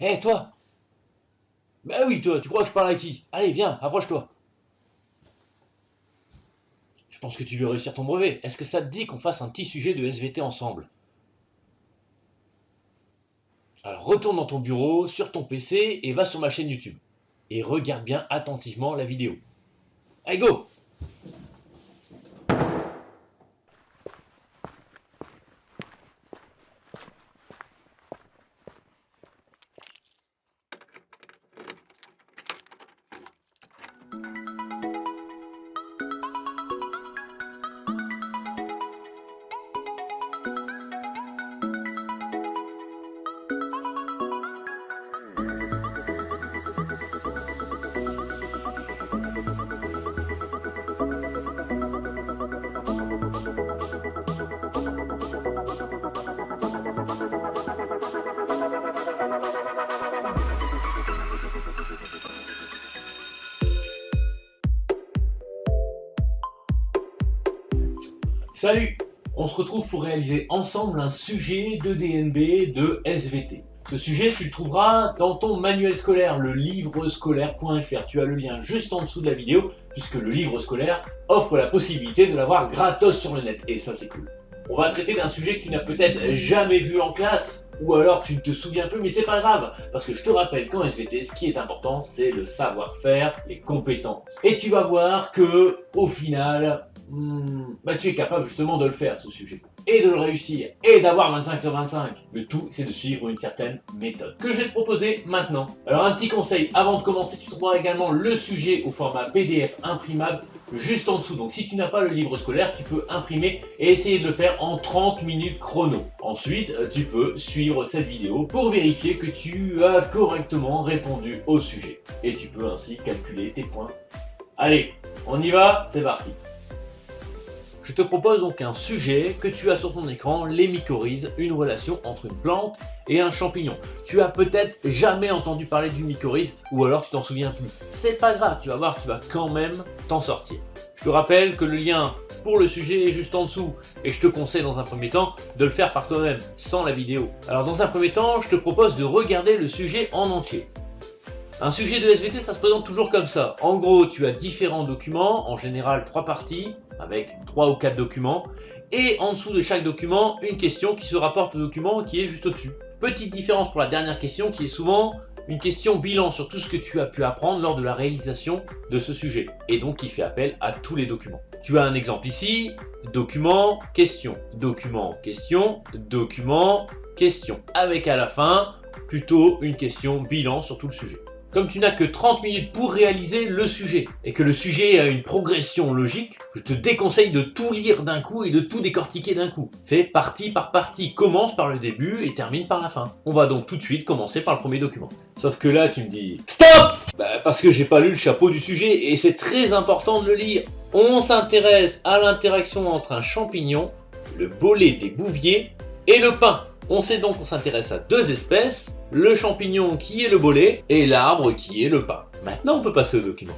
Hé, toi! Bah oui, toi, tu crois que je parle à qui? Allez, viens, approche-toi. Je pense que tu veux réussir ton brevet. Est-ce que ça te dit qu'on fasse un petit sujet de SVT ensemble? Alors retourne dans ton bureau, sur ton PC et va sur ma chaîne YouTube. Et regarde bien attentivement la vidéo. Allez, go! Salut! On se retrouve pour réaliser ensemble un sujet de DNB de SVT. Ce sujet, tu le trouveras dans ton manuel scolaire, le livrescolaire.fr. Tu as le lien juste en dessous de la vidéo, puisque le livre scolaire offre la possibilité de l'avoir gratos sur le net. Et ça, c'est cool. On va traiter d'un sujet que tu n'as peut-être jamais vu en classe, ou alors tu ne te souviens plus, mais c'est pas grave, parce que je te rappelle qu'en SVT, ce qui est important, c'est le savoir-faire, les compétences. Et tu vas voir que, au final, tu es capable justement de le faire, ce sujet. Et de le réussir, et d'avoir 25 sur 25. Le tout, c'est de suivre une certaine méthode que je vais te proposer maintenant. Alors un petit conseil, avant de commencer, tu trouveras également le sujet au format PDF imprimable juste en dessous. Donc si tu n'as pas le livre scolaire, tu peux imprimer et essayer de le faire en 30 minutes chrono. Ensuite, tu peux suivre cette vidéo pour vérifier que tu as correctement répondu au sujet. Et tu peux ainsi calculer tes points. Allez, on y va, c'est parti. Je te propose donc un sujet que tu as sur ton écran, les mycorhizes, une relation entre une plante et un champignon. Tu as peut-être jamais entendu parler d'une mycorhize ou alors tu t'en souviens plus. C'est pas grave, tu vas voir, tu vas quand même t'en sortir. Je te rappelle que le lien pour le sujet est juste en dessous et je te conseille dans un premier temps de le faire par toi-même, sans la vidéo. Alors dans un premier temps, je te propose de regarder le sujet en entier. Un sujet de SVT, ça se présente toujours comme ça. En gros, tu as différents documents, en général 3 parties, avec 3 ou 4 documents, et en dessous de chaque document, une question qui se rapporte au document qui est juste au-dessus. Petite différence pour la dernière question qui est souvent une question bilan sur tout ce que tu as pu apprendre lors de la réalisation de ce sujet, et donc qui fait appel à tous les documents. Tu as un exemple ici, document, question, document, question, document, question, avec à la fin plutôt une question bilan sur tout le sujet. Comme tu n'as que 30 minutes pour réaliser le sujet, et que le sujet a une progression logique, je te déconseille de tout lire d'un coup et de tout décortiquer d'un coup. Fais partie par partie, commence par le début et termine par la fin. On va donc tout de suite commencer par le premier document. Sauf que là tu me dis STOP! Parce que j'ai pas lu le chapeau du sujet, et c'est très important de le lire. On s'intéresse à l'interaction entre un champignon, le bolet des bouviers et le pin. On sait donc qu'on s'intéresse à deux espèces, le champignon qui est le bolet et l'arbre qui est le pin. Maintenant on peut passer au document.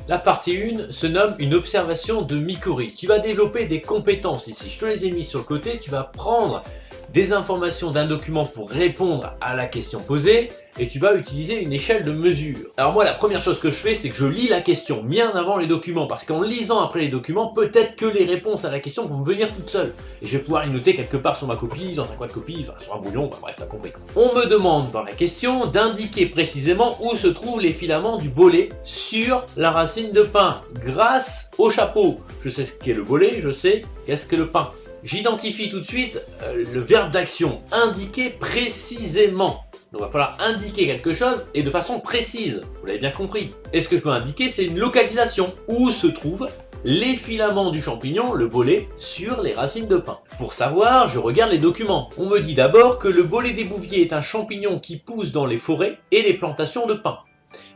La partie 1 se nomme une observation de mycorhize. Tu vas développer des compétences ici, je te les ai mis sur le côté, tu vas prendre des informations d'un document pour répondre à la question posée et tu vas utiliser une échelle de mesure. Alors moi la première chose que je fais c'est que je lis la question bien avant les documents parce qu'en lisant après les documents peut-être que les réponses à la question vont me venir toutes seules et je vais pouvoir les noter quelque part sur ma copie, dans un coin de copie, enfin sur un brouillon, bref t'as compris quoi. On me demande dans la question d'indiquer précisément où se trouvent les filaments du bolet sur la racine de pin grâce au chapeau. Je sais ce qu'est le bolet, je sais qu'est-ce que le pin. J'identifie tout de suite le verbe d'action, indiquer précisément. Donc il va falloir indiquer quelque chose et de façon précise, vous l'avez bien compris. Et ce que je veux indiquer, c'est une localisation, où se trouvent les filaments du champignon, le bolet, sur les racines de pin. Pour savoir, je regarde les documents. On me dit d'abord que le bolet des bouviers est un champignon qui pousse dans les forêts et les plantations de pin.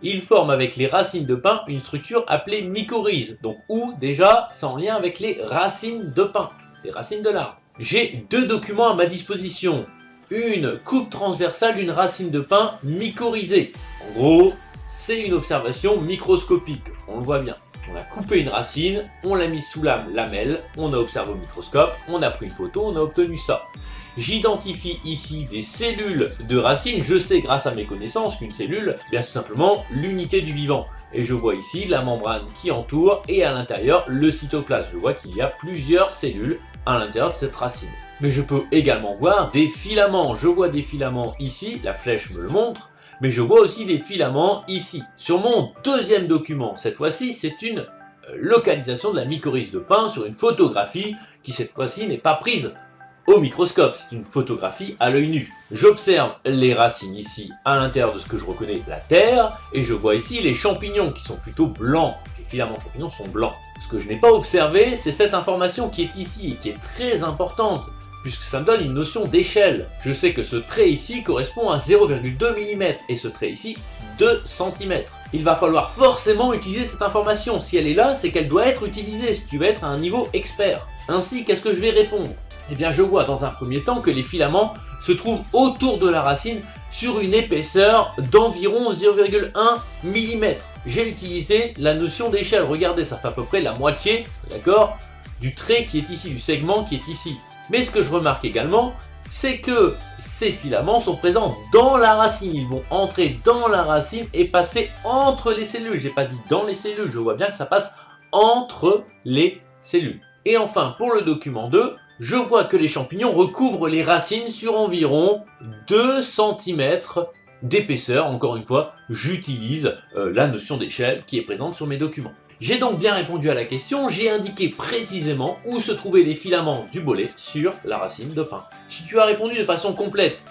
Il forme avec les racines de pin une structure appelée mycorhize, donc où déjà c'est en lien avec les racines de pin. Les racines de l'arbre. J'ai deux documents à ma disposition. Une coupe transversale d'une racine de pin mycorhizée. En gros, c'est une observation microscopique, on le voit bien. On a coupé une racine, on l'a mis sous la lamelle, on a observé au microscope, on a pris une photo, on a obtenu ça. J'identifie ici des cellules de racines. Je sais grâce à mes connaissances qu'une cellule, bien tout simplement l'unité du vivant. Et je vois ici la membrane qui entoure et à l'intérieur le cytoplasme. Je vois qu'il y a plusieurs cellules à l'intérieur de cette racine. Mais je peux également voir des filaments. Je vois des filaments ici, la flèche me le montre, mais je vois aussi des filaments ici. Sur mon deuxième document, cette fois-ci, c'est une localisation de la mycorhize de pin sur une photographie qui cette fois-ci n'est pas prise au microscope, c'est une photographie à l'œil nu. J'observe les racines ici à l'intérieur de ce que je reconnais la terre et je vois ici les champignons qui sont plutôt blancs. Les filaments de champignons sont blancs. Ce que je n'ai pas observé, c'est cette information qui est ici et qui est très importante puisque ça me donne une notion d'échelle. Je sais que ce trait ici correspond à 0,2 mm et ce trait ici 2 cm. Il va falloir forcément utiliser cette information. Si elle est là, c'est qu'elle doit être utilisée si tu veux être à un niveau expert. Ainsi, qu'est-ce que je vais répondre ? Eh bien, je vois dans un premier temps que les filaments se trouvent autour de la racine sur une épaisseur d'environ 0,1 mm. J'ai utilisé la notion d'échelle. Regardez, ça fait à peu près la moitié, d'accord, du trait qui est ici, du segment qui est ici. Mais ce que je remarque également, c'est que ces filaments sont présents dans la racine. Ils vont entrer dans la racine et passer entre les cellules. J'ai pas dit dans les cellules, je vois bien que ça passe entre les cellules. Et enfin, pour le document 2, je vois que les champignons recouvrent les racines sur environ 2 cm d'épaisseur. Encore une fois, j'utilise la notion d'échelle qui est présente sur mes documents. J'ai donc bien répondu à la question, j'ai indiqué précisément où se trouvaient les filaments du bolet sur la racine de pin. Si tu as répondu de façon complète,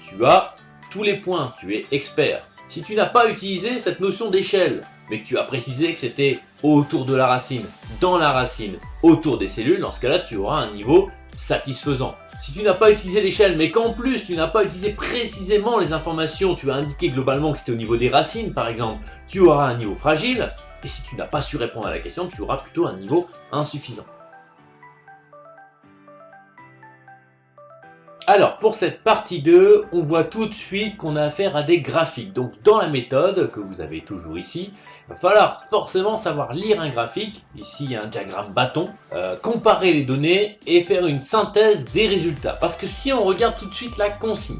tu as tous les points, tu es expert. Si tu n'as pas utilisé cette notion d'échelle, mais que tu as précisé que c'était autour de la racine, dans la racine, autour des cellules, dans ce cas-là, tu auras un niveau satisfaisant. Si tu n'as pas utilisé l'échelle, mais qu'en plus tu n'as pas utilisé précisément les informations, tu as indiqué globalement que c'était au niveau des racines par exemple, tu auras un niveau fragile. Et si tu n'as pas su répondre à la question, tu auras plutôt un niveau insuffisant. Alors, pour cette partie 2, on voit tout de suite qu'on a affaire à des graphiques. Donc, dans la méthode que vous avez toujours ici, il va falloir forcément savoir lire un graphique. Ici, il y a un diagramme bâton. Comparer les données et faire une synthèse des résultats. Parce que si on regarde tout de suite la consigne,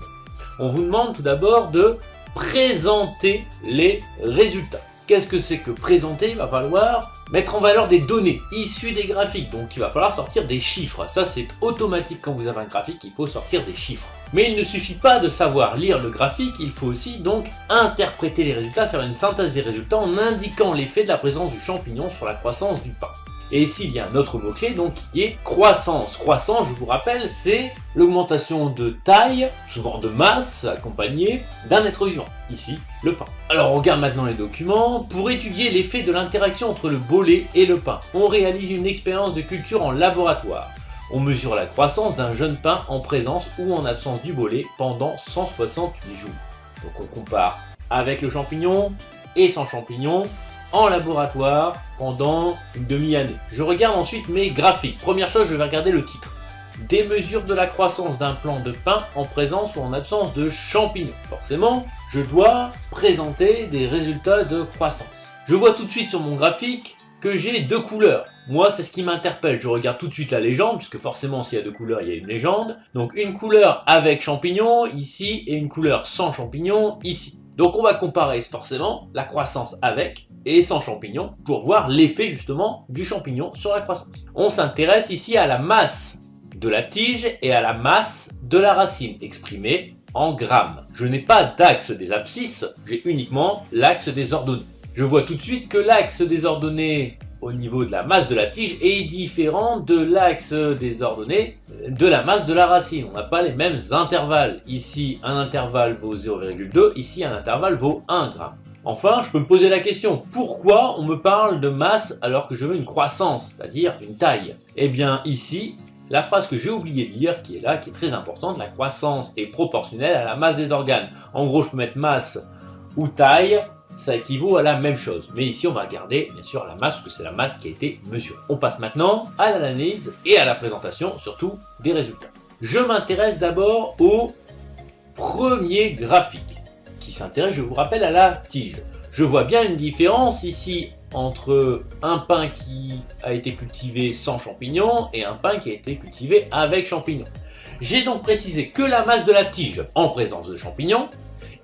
on vous demande tout d'abord de présenter les résultats. Qu'est-ce que c'est que présenter? Il va falloir mettre en valeur des données issues des graphiques. Donc il va falloir sortir des chiffres. Ça c'est automatique quand vous avez un graphique, il faut sortir des chiffres. Mais il ne suffit pas de savoir lire le graphique, il faut aussi donc interpréter les résultats, faire une synthèse des résultats en indiquant l'effet de la présence du champignon sur la croissance du pain. Et ici, il y a un autre mot-clé donc qui est croissance. Croissance, je vous rappelle, c'est l'augmentation de taille, souvent de masse, accompagnée d'un être vivant. Ici, le pain. Alors, on regarde maintenant les documents. Pour étudier l'effet de l'interaction entre le bolet et le pain, on réalise une expérience de culture en laboratoire. On mesure la croissance d'un jeune pain en présence ou en absence du bolet pendant 168 jours. Donc, on compare avec le champignon et sans champignon en laboratoire pendant une demi-année. Je regarde ensuite mes graphiques. Première chose, je vais regarder le titre. Des mesures de la croissance d'un plant de pin en présence ou en absence de champignons. Forcément, je dois présenter des résultats de croissance. Je vois tout de suite sur mon graphique que j'ai deux couleurs. Moi, c'est ce qui m'interpelle. Je regarde tout de suite la légende, puisque forcément, s'il y a deux couleurs, il y a une légende. Donc, une couleur avec champignons ici et une couleur sans champignons ici. Donc on va comparer forcément la croissance avec et sans champignons pour voir l'effet justement du champignon sur la croissance. On s'intéresse ici à la masse de la tige et à la masse de la racine exprimée en grammes. Je n'ai pas d'axe des abscisses, j'ai uniquement l'axe des ordonnées. Je vois tout de suite que l'axe des ordonnées au niveau de la masse de la tige est différent de l'axe des ordonnées de la masse de la racine. On n'a pas les mêmes intervalles. Ici, un intervalle vaut 0,2, ici, un intervalle vaut 1 gramme. Enfin, je peux me poser la question, pourquoi on me parle de masse alors que je veux une croissance, c'est-à-dire une taille? Eh bien, ici, la phrase que j'ai oublié de lire, qui est là, qui est très importante, la croissance est proportionnelle à la masse des organes. En gros, je peux mettre masse ou taille, ça équivaut à la même chose. Mais ici, on va regarder, bien sûr, la masse, parce que c'est la masse qui a été mesurée. On passe maintenant à l'analyse et à la présentation, surtout, des résultats. Je m'intéresse d'abord au premier graphique, qui s'intéresse, je vous rappelle, à la tige. Je vois bien une différence ici entre un pain qui a été cultivé sans champignons et un pain qui a été cultivé avec champignons. J'ai donc précisé que la masse de la tige en présence de champignons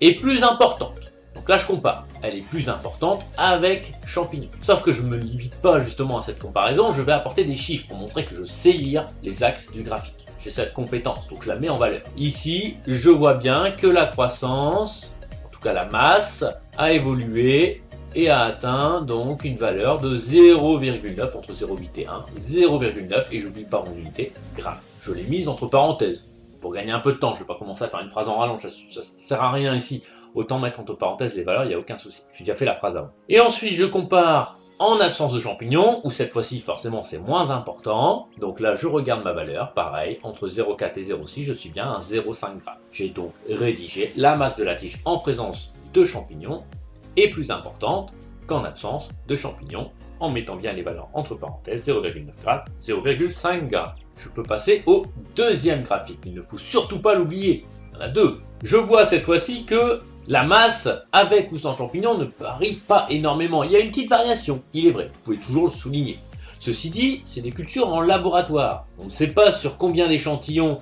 est plus importante. Donc là je compare, elle est plus importante avec champignons. Sauf que je ne me limite pas justement à cette comparaison, je vais apporter des chiffres pour montrer que je sais lire les axes du graphique. J'ai cette compétence, donc je la mets en valeur. Ici, je vois bien que la croissance, en tout cas la masse, a évolué et a atteint donc une valeur de 0,9, entre 0,8 et 1, 0,9, et j'oublie pas mon unité, grammes. Je l'ai mise entre parenthèses, pour gagner un peu de temps, je ne vais pas commencer à faire une phrase en rallonge, ça sert à rien ici. Autant mettre entre parenthèses les valeurs, il n'y a aucun souci. J'ai déjà fait la phrase avant. Et ensuite, je compare en absence de champignons, où cette fois-ci, forcément, c'est moins important. Donc là, je regarde ma valeur, pareil, entre 0,4 et 0,6, je suis bien à 0,5 g. J'ai donc rédigé la masse de la tige en présence de champignons est plus importante qu'en absence de champignons, en mettant bien les valeurs entre parenthèses, 0,9 g, 0,5 g. Je peux passer au deuxième graphique, il ne faut surtout pas l'oublier, il y en a deux. Je vois cette fois-ci que la masse, avec ou sans champignons, ne varie pas énormément. Il y a une petite variation, il est vrai, vous pouvez toujours le souligner. Ceci dit, c'est des cultures en laboratoire. On ne sait pas sur combien d'échantillons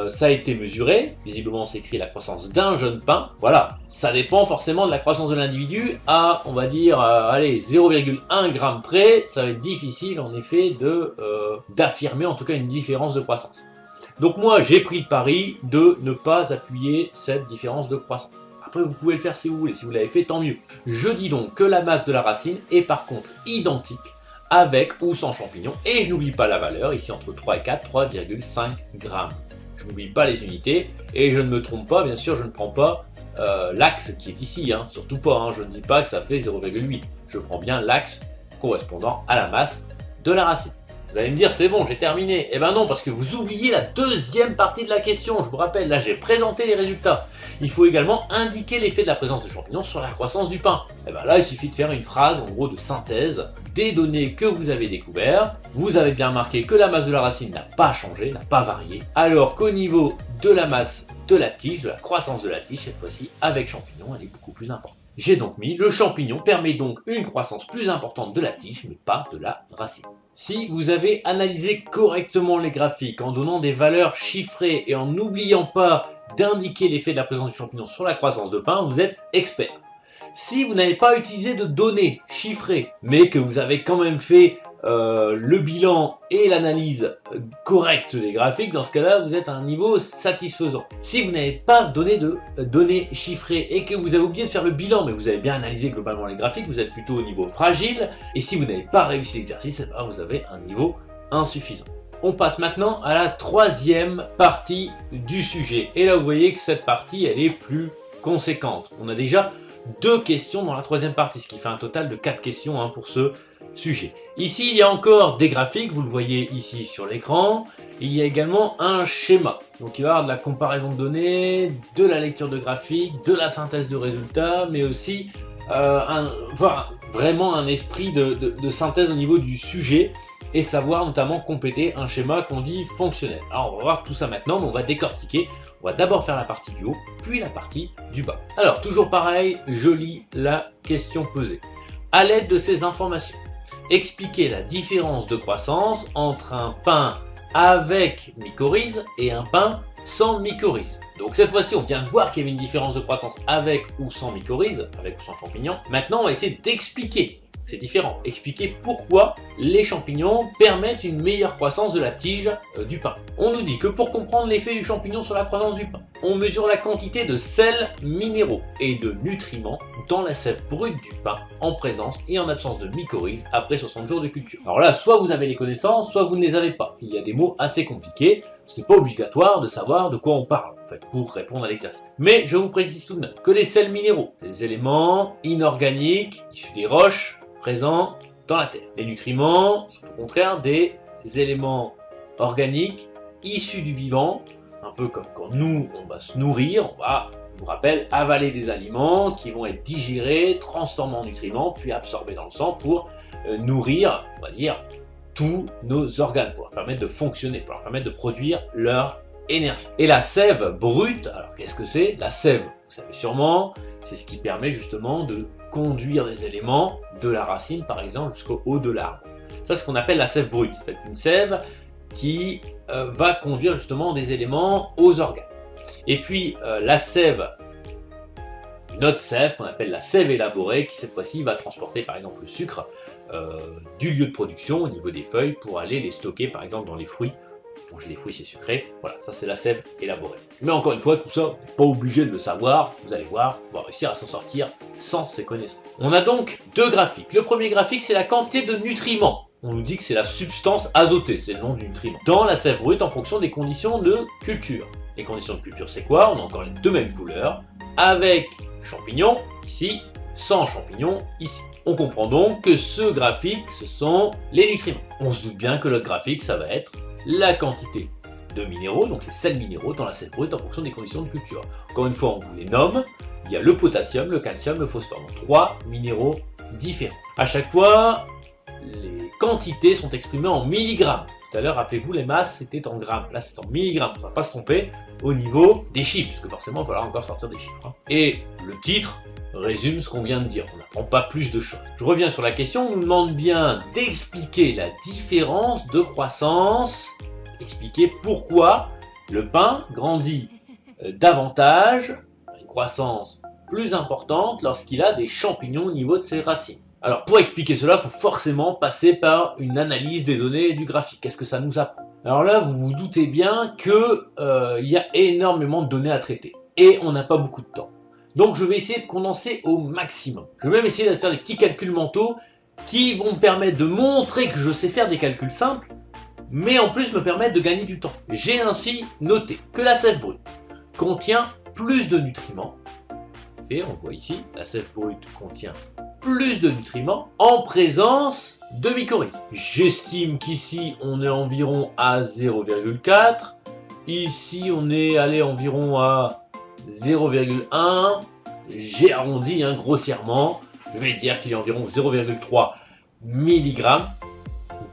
ça a été mesuré. Visiblement, c'est écrit la croissance d'un jeune pain. Voilà, ça dépend forcément de la croissance de l'individu à, on va dire, allez, 0,1 g près. Ça va être difficile, en effet, d'affirmer en tout cas une différence de croissance. Donc moi, j'ai pris le pari de ne pas appuyer cette différence de croissance. Après, vous pouvez le faire si vous voulez. Si vous l'avez fait, tant mieux. Je dis donc que la masse de la racine est par contre identique avec ou sans champignons. Et je n'oublie pas la valeur, ici entre 3 et 4, 3,5 g. Je n'oublie pas les unités. Et je ne me trompe pas, bien sûr, je ne prends pas l'axe qui est ici. Hein, surtout pas, hein, je ne dis pas que ça fait 0,8. Je prends bien l'axe correspondant à la masse de la racine. Vous allez me dire, c'est bon, j'ai terminé. Eh ben non, parce que vous oubliez la deuxième partie de la question. Je vous rappelle, là j'ai présenté les résultats. Il faut également indiquer l'effet de la présence de champignons sur la croissance du pain. Et ben là, il suffit de faire une phrase, en gros, de synthèse des données que vous avez découvertes. Vous avez bien marqué que la masse de la racine n'a pas changé, n'a pas varié. Alors qu'au niveau de la masse de la tige, de la croissance de la tige, cette fois-ci, avec champignons, elle est beaucoup plus importante. J'ai donc mis le champignon permet donc une croissance plus importante de la tige, mais pas de la racine. Si vous avez analysé correctement les graphiques en donnant des valeurs chiffrées et en n'oubliant pas d'indiquer l'effet de la présence du champignon sur la croissance de pain, vous êtes expert. Si vous n'avez pas utilisé de données chiffrées, mais que vous avez quand même fait le bilan et l'analyse correcte des graphiques, dans ce cas-là, vous êtes à un niveau satisfaisant. Si vous n'avez pas donné de données chiffrées et que vous avez oublié de faire le bilan, mais vous avez bien analysé globalement les graphiques, vous êtes plutôt au niveau fragile. Et si vous n'avez pas réussi l'exercice, vous avez un niveau insuffisant. On passe maintenant à la troisième partie du sujet. Et là, vous voyez que cette partie, elle est plus conséquente. On a déjà 2 questions dans la troisième partie, ce qui fait un total de 4 questions pour ce sujet. Ici, il y a encore des graphiques, vous le voyez ici sur l'écran. Il y a également un schéma. Donc il va y avoir de la comparaison de données, de la lecture de graphiques, de la synthèse de résultats, mais aussi vraiment un esprit de synthèse au niveau du sujet et savoir notamment compléter un schéma qu'on dit fonctionnel. Alors on va voir tout ça maintenant, mais on va décortiquer. On va d'abord faire la partie du haut, puis la partie du bas. Alors, toujours pareil, je lis la question posée. À l'aide de ces informations, expliquez la différence de croissance entre un pain avec mycorhize et un pain sans mycorhize. Donc cette fois-ci, on vient de voir qu'il y avait une différence de croissance avec ou sans mycorhize, avec ou sans champignons. Maintenant, on va essayer d'expliquer ces différents. Expliquer pourquoi les champignons permettent une meilleure croissance de la tige du pain. On nous dit que pour comprendre l'effet du champignon sur la croissance du pain, on mesure la quantité de sels minéraux et de nutriments dans la sève brute du pain en présence et en absence de mycorhize après 60 jours de culture. Alors là, soit vous avez les connaissances, soit vous ne les avez pas. Il y a des mots assez compliqués. Ce n'est pas obligatoire de savoir de quoi on parle en fait, pour répondre à l'exercice. Mais je vous précise tout de même que les sels minéraux, des éléments inorganiques issus des roches présents dans la terre. Les nutriments sont au contraire des éléments organiques issus du vivant, un peu comme quand nous on va se nourrir, on va, je vous rappelle, avaler des aliments qui vont être digérés, transformés en nutriments, puis absorbés dans le sang pour nourrir, on va dire, tous nos organes, pour leur permettre de fonctionner, pour leur permettre de produire leur énergie. Et la sève brute, alors qu'est-ce que c'est? La sève, vous savez sûrement, c'est ce qui permet justement de conduire des éléments de la racine par exemple jusqu'au haut de l'arbre. Ça c'est ce qu'on appelle la sève brute, c'est une sève qui va conduire justement des éléments aux organes. Et puis la sève, une autre sève qu'on appelle la sève élaborée, qui cette fois-ci va transporter par exemple le sucre du lieu de production au niveau des feuilles pour aller les stocker par exemple dans les fruits. Manger les fruits c'est sucré, voilà, ça c'est la sève élaborée. Mais encore une fois, tout ça, vous n'êtes pas obligé de le savoir, vous allez voir, on va réussir à s'en sortir sans ces connaissances. On a donc deux graphiques. Le premier graphique, c'est la quantité de nutriments. On nous dit que c'est la substance azotée, c'est le nom du nutriment, dans la sève brute en fonction des conditions de culture. Les conditions de culture c'est quoi? On a encore les deux mêmes couleurs, avec champignons ici, sans champignons ici. On comprend donc que ce graphique, ce sont les nutriments. On se doute bien que l'autre graphique, ça va être la quantité de minéraux, donc les sels minéraux dans la sève brute en fonction des conditions de culture. Encore une fois, on vous les nomme. Il y a le potassium, le calcium, le phosphore. Donc 3 minéraux différents. À chaque fois, les quantités sont exprimées en milligrammes. Tout à l'heure, rappelez-vous, les masses c'était en grammes. Là, c'est en milligrammes. On ne va pas se tromper au niveau des chiffres, parce que forcément, il va falloir encore sortir des chiffres. Et le titre résume ce qu'on vient de dire. On n'apprend pas plus de choses. Je reviens sur la question. On nous demande bien d'expliquer la différence de croissance. Expliquer pourquoi le pain grandit davantage, une croissance plus importante lorsqu'il a des champignons au niveau de ses racines. Alors pour expliquer cela, il faut forcément passer par une analyse des données du graphique. Qu'est-ce que ça nous apprend? Alors là, vous vous doutez bien que il y a énormément de données à traiter et on n'a pas beaucoup de temps. Donc je vais essayer de condenser au maximum. Je vais même essayer de faire des petits calculs mentaux qui vont me permettre de montrer que je sais faire des calculs simples, mais en plus me permettre de gagner du temps. J'ai ainsi noté que la sève brute contient plus de nutriments. Et on voit ici, la sève brute contient plus de nutriments en présence de mycorhizes. J'estime qu'ici on est environ à 0,4. Ici on est allé environ à 0,1, j'ai arrondi grossièrement, je vais dire qu'il y a environ 0,3 mg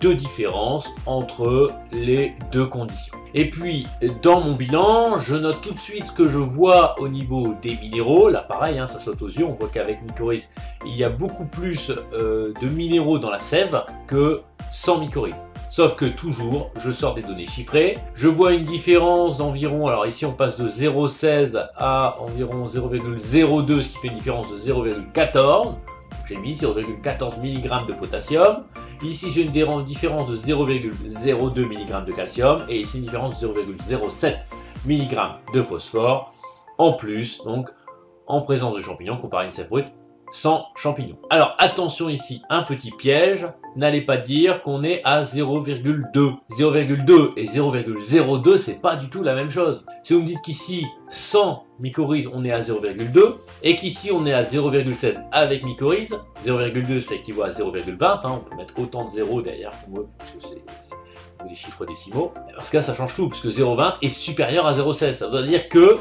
de différence entre les deux conditions. Et puis dans mon bilan, je note tout de suite ce que je vois au niveau des minéraux. Là pareil, ça saute aux yeux, on voit qu'avec mycorhizes, il y a beaucoup plus de minéraux dans la sève que sans mycorhizes. Sauf que toujours, je sors des données chiffrées. Je vois une différence d'environ, alors ici on passe de 0,16 à environ 0,02, ce qui fait une différence de 0,14. J'ai mis 0,14 mg de potassium. Ici j'ai une différence de 0,02 mg de calcium. Et ici une différence de 0,07 mg de phosphore. En plus, donc, en présence de champignons, comparé à une sève brute sans champignons. Alors attention ici, un petit piège, n'allez pas dire qu'on est à 0,2. 0,2 et 0,02 c'est pas du tout la même chose. Si vous me dites qu'ici sans mycorhizes on est à 0,2 et qu'ici on est à 0,16 avec mycorhizes, 0,2 ça équivaut à 0,20, on peut mettre autant de 0 derrière pour moi parce que c'est des chiffres décimaux. Dans ce cas ça change tout puisque 0,20 est supérieur à 0,16, ça veut dire que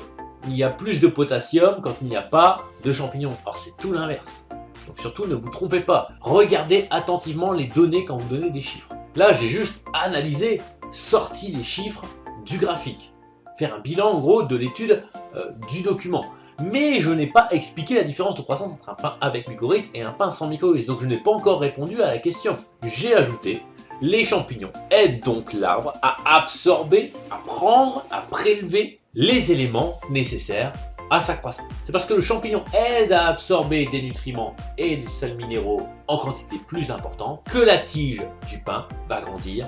il y a plus de potassium quand il n'y a pas de champignons. Or c'est tout l'inverse. Donc surtout ne vous trompez pas. Regardez attentivement les données quand vous donnez des chiffres. Là j'ai juste analysé, sorti les chiffres du graphique. Faire un bilan en gros de l'étude du document. Mais je n'ai pas expliqué la différence de croissance entre un pain avec mycorhizes et un pain sans mycorhizes. Donc je n'ai pas encore répondu à la question. J'ai ajouté: les champignons aident donc l'arbre à absorber, à prendre, à prélever les éléments nécessaires à sa croissance. C'est parce que le champignon aide à absorber des nutriments et des sels minéraux en quantité plus importante que la tige du pain va grandir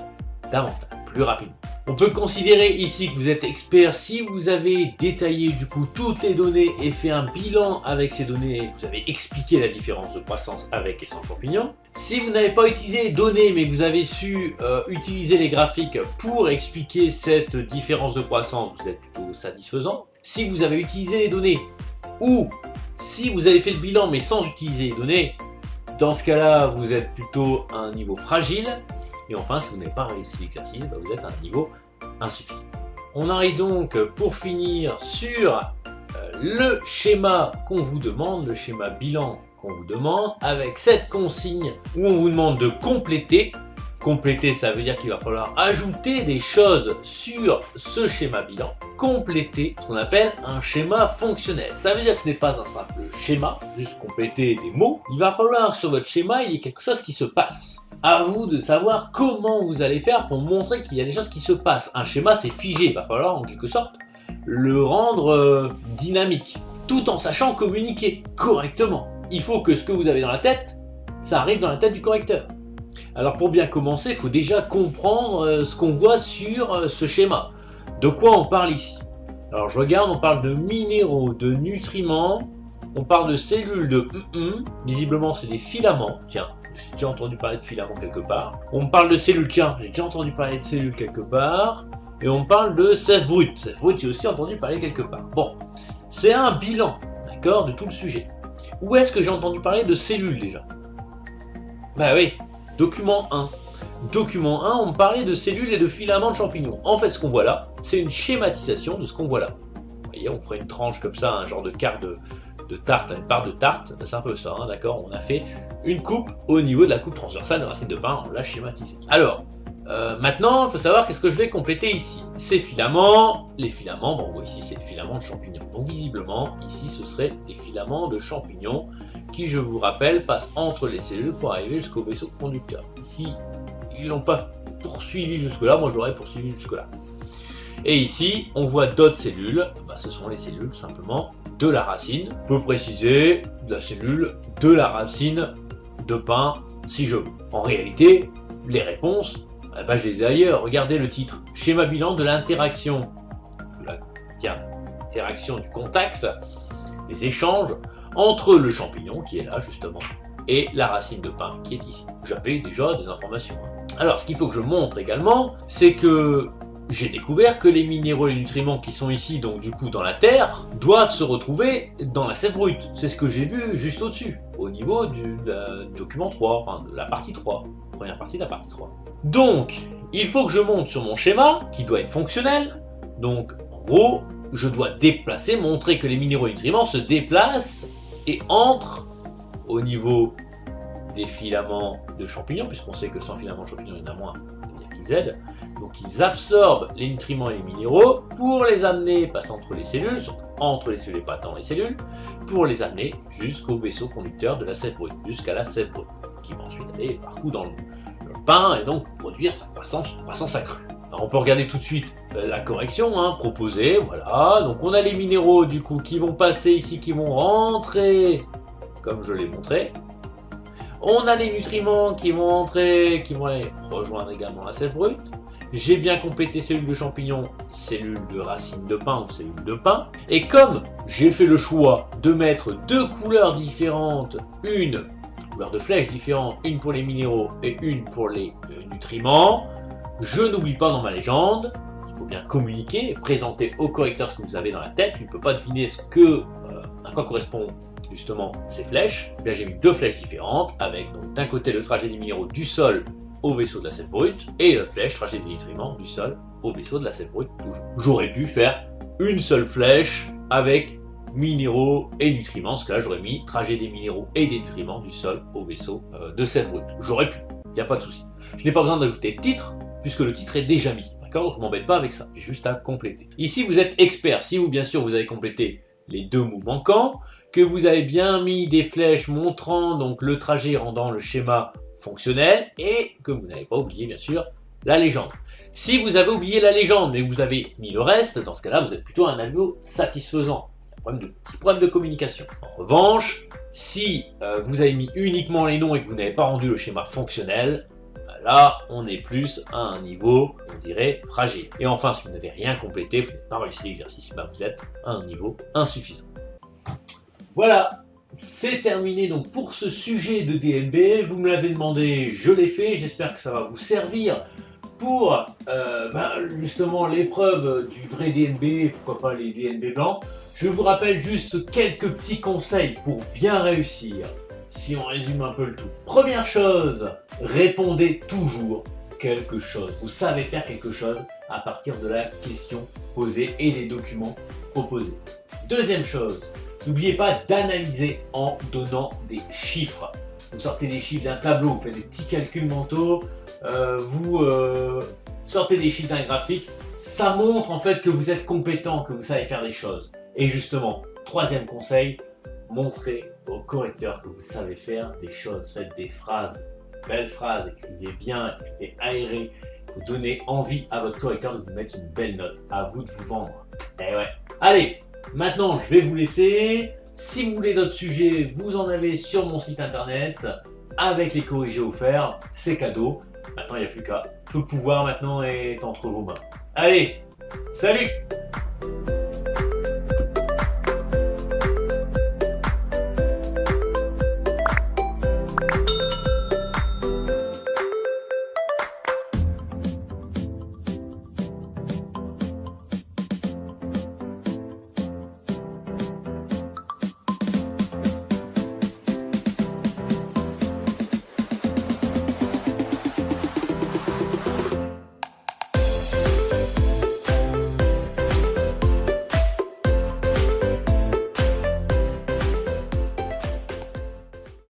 davantage, plus rapidement. On peut considérer ici que vous êtes expert si vous avez détaillé du coup toutes les données et fait un bilan avec ces données, vous avez expliqué la différence de croissance avec et sans champignons. Si vous n'avez pas utilisé les données mais vous avez su utiliser les graphiques pour expliquer cette différence de croissance, vous êtes plutôt satisfaisant. Si vous avez utilisé les données ou si vous avez fait le bilan mais sans utiliser les données, dans ce cas-là vous êtes plutôt à un niveau fragile. Et enfin, si vous n'avez pas réussi l'exercice, vous êtes à un niveau insuffisant. On arrive donc pour finir sur le schéma qu'on vous demande, le schéma bilan qu'on vous demande, avec cette consigne où on vous demande de compléter Compléter, ça veut dire qu'il va falloir ajouter des choses sur ce schéma bilan. Compléter, ce qu'on appelle un schéma fonctionnel. Ça veut dire que ce n'est pas un simple schéma, juste compléter des mots. Il va falloir que sur votre schéma, il y ait quelque chose qui se passe. À vous de savoir comment vous allez faire pour montrer qu'il y a des choses qui se passent. Un schéma, c'est figé. Il va falloir en quelque sorte le rendre dynamique, tout en sachant communiquer correctement. Il faut que ce que vous avez dans la tête, ça arrive dans la tête du correcteur. Alors pour bien commencer, il faut déjà comprendre ce qu'on voit sur ce schéma. De quoi on parle ici? Alors je regarde, on parle de minéraux, de nutriments, on parle de cellules de visiblement c'est des filaments, tiens, j'ai déjà entendu parler de filaments quelque part. On parle de cellules, tiens, j'ai déjà entendu parler de cellules quelque part. Et on parle de sève brute, sève brute j'ai aussi entendu parler quelque part. Bon, c'est un bilan, d'accord, de tout le sujet. Où est-ce que j'ai entendu parler de cellules déjà? Bah oui, document 1. Document 1, on me parlait de cellules et de filaments de champignons. En fait, ce qu'on voit là, c'est une schématisation de ce qu'on voit là. Vous voyez, on ferait une tranche comme ça, un genre de quart de tarte, une part de tarte, c'est un peu ça, hein, d'accord. On a fait une coupe au niveau de la coupe transversale de racine de pain, on l'a schématisé. Alors, maintenant, il faut savoir qu'est-ce que je vais compléter ici. Ces filaments, les filaments, bon, on voit ici, c'est des filaments de champignons. Donc, visiblement, ici, ce serait des filaments de champignons qui, je vous rappelle, passent entre les cellules pour arriver jusqu'au vaisseau conducteur. Ici, ils n'ont pas poursuivi jusque-là, moi je l'aurais poursuivi jusque-là. Et ici, on voit d'autres cellules, bah, ce sont les cellules simplement de la racine. On peut préciser la cellule de la racine de pain si je veux. En réalité, les réponses, eh ben, je les ai ailleurs. Regardez le titre. Schéma bilan de l'interaction. L'interaction du contact, les échanges entre le champignon qui est là justement et la racine de pain qui est ici. J'avais déjà des informations. Alors, ce qu'il faut que je montre également, c'est que j'ai découvert que les minéraux et les nutriments qui sont ici, donc du coup dans la terre, doivent se retrouver dans la sève brute. C'est ce que j'ai vu juste au-dessus, au niveau du document 3, enfin de la partie 3, première partie de la partie 3. Donc, il faut que je monte sur mon schéma, qui doit être fonctionnel. Donc, en gros, je dois déplacer, montrer que les minéraux et nutriments se déplacent et entrent au niveau des filaments de champignons, puisqu'on sait que sans filaments de champignons, il y en a moins, c'est-à-dire qu'ils aident. Donc ils absorbent les nutriments et les minéraux pour les amener, passer entre les cellules, entre les cellules et pas dans les cellules, pour les amener jusqu'au vaisseau conducteur de la sève brute, jusqu'à la sève brute, qui va ensuite aller partout dans le pain et donc produire sa croissance accrue. Alors on peut regarder tout de suite la correction proposée, voilà. Donc on a les minéraux du coup qui vont passer ici, qui vont rentrer, comme je l'ai montré. On a les nutriments qui vont entrer, qui vont aller rejoindre également la sève brute. J'ai bien complété cellules de champignons, cellules de racines de pain ou cellules de pain. Et comme j'ai fait le choix de mettre deux couleurs différentes, une couleur de flèche différente, une pour les minéraux et une pour les nutriments, je n'oublie pas dans ma légende, il faut bien communiquer et présenter au correcteur ce que vous avez dans la tête. Il ne peut pas deviner à quoi correspond justement ces flèches. Bien, j'ai mis deux flèches différentes avec donc d'un côté le trajet des minéraux du sol au vaisseau de la sève brute et l'autre flèche trajet des nutriments du sol au vaisseau de la sève brute toujours. J'aurais pu faire une seule flèche avec minéraux et nutriments, parce que là j'aurais mis trajet des minéraux et des nutriments du sol au vaisseau de sève brute. J'aurais pu, il n'y a pas de souci. Je n'ai pas besoin d'ajouter de titre puisque le titre est déjà mis. D'accord, donc je m'embête pas avec ça, j'ai juste à compléter. Ici vous êtes expert, si vous bien sûr vous avez complété les deux mots manquants, que vous avez bien mis des flèches montrant donc le trajet rendant le schéma fonctionnel et que vous n'avez pas oublié bien sûr la légende. Si vous avez oublié la légende mais que vous avez mis le reste, dans ce cas-là vous êtes plutôt un algo satisfaisant. Il y a un petit problème de communication. En revanche, si vous avez mis uniquement les noms et que vous n'avez pas rendu le schéma fonctionnel, là on est plus à un niveau, on dirait, fragile. Et enfin, si vous n'avez rien complété, vous n'avez pas réussi l'exercice, vous êtes à un niveau insuffisant. Voilà, c'est terminé donc pour ce sujet de DNB. Vous me l'avez demandé, je l'ai fait. J'espère que ça va vous servir pour justement l'épreuve du vrai DNB, pourquoi pas les DNB blancs. Je vous rappelle juste quelques petits conseils pour bien réussir. Si on résume un peu le tout. Première chose, répondez toujours quelque chose. Vous savez faire quelque chose à partir de la question posée et des documents proposés. Deuxième chose, n'oubliez pas d'analyser en donnant des chiffres. Vous sortez des chiffres d'un tableau, vous faites des petits calculs mentaux, vous sortez des sheets graphiques, ça montre en fait que vous êtes compétent, que vous savez faire des choses. Et justement, troisième conseil, montrez au correcteur que vous savez faire des choses. Faites des phrases, belles phrases, écrivez bien, écrivez aéré. Vous donnez envie à votre correcteur de vous mettre une belle note. À vous de vous vendre. Eh ouais. Allez, maintenant je vais vous laisser. Si vous voulez d'autres sujets, vous en avez sur mon site internet avec les corrigés offerts. C'est cadeau. Maintenant, il n'y a plus qu'à. Tout le pouvoir maintenant est entre vos mains. Allez, salut!